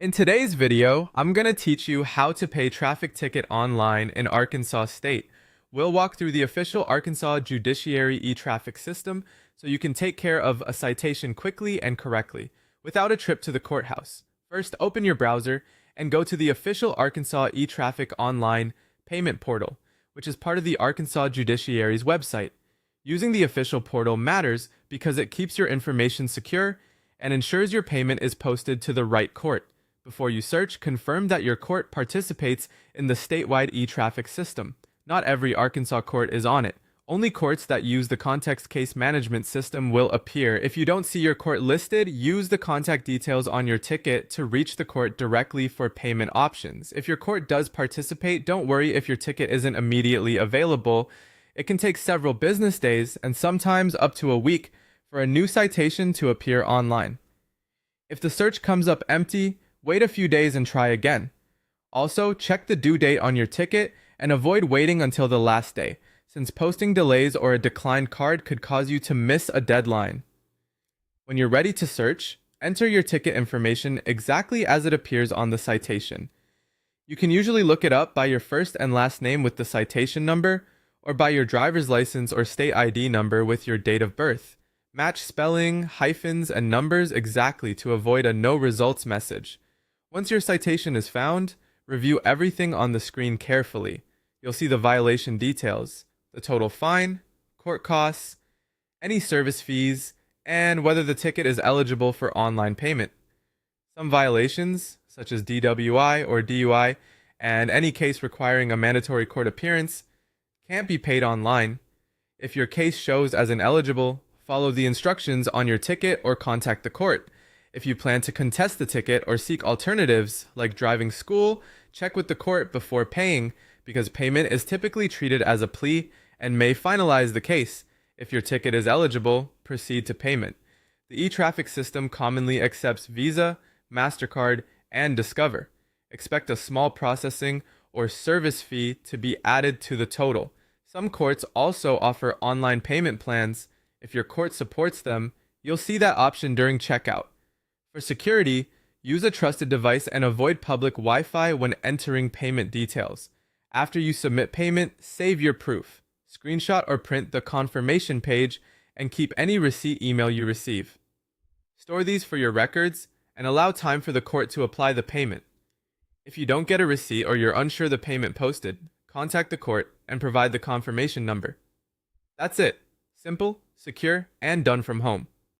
In today's video, I'm going to teach you how to pay traffic ticket online in Arkansas State. We'll walk through the official Arkansas Judiciary e-traffic system so you can take care of a citation quickly and correctly, without a trip to the courthouse. First, open your browser and go to the official Arkansas e-traffic online payment portal, which is part of the Arkansas Judiciary's website. Using the official portal matters because it keeps your information secure and ensures your payment is posted to the right court. Before you search, confirm that your court participates in the statewide e-traffic system. Not every Arkansas court is on it. Only courts that use the context case management system will appear. If you don't see your court listed, use the contact details on your ticket to reach the court directly for payment options. If your court does participate, don't worry if your ticket isn't immediately available. It can take several business days and sometimes up to a week for a new citation to appear online. If the search comes up empty, wait a few days and try again. Also, check the due date on your ticket and avoid waiting until the last day, since posting delays or a declined card could cause you to miss a deadline. When you're ready to search, enter your ticket information exactly as it appears on the citation. You can usually look it up by your first and last name with the citation number, or by your driver's license or state ID number with your date of birth. Match spelling, hyphens, and numbers exactly to avoid a no results message. Once your citation is found, review everything on the screen carefully. You'll see the violation details, the total fine, court costs, any service fees, and whether the ticket is eligible for online payment. Some violations, such as DWI or DUI, and any case requiring a mandatory court appearance, can't be paid online. If your case shows as ineligible, follow the instructions on your ticket or contact the court. If you plan to contest the ticket or seek alternatives, like driving school, check with the court before paying, because payment is typically treated as a plea and may finalize the case. If your ticket is eligible, proceed to payment. The e-traffic system commonly accepts Visa, MasterCard, and Discover. Expect a small processing or service fee to be added to the total. Some courts also offer online payment plans. If your court supports them, you'll see that option during checkout. For security, use a trusted device and avoid public Wi-Fi when entering payment details. After you submit payment, save your proof. Screenshot or print the confirmation page and keep any receipt email you receive. Store these for your records and allow time for the court to apply the payment. If you don't get a receipt or you're unsure the payment posted, contact the court and provide the confirmation number. That's it. Simple, secure, and done from home.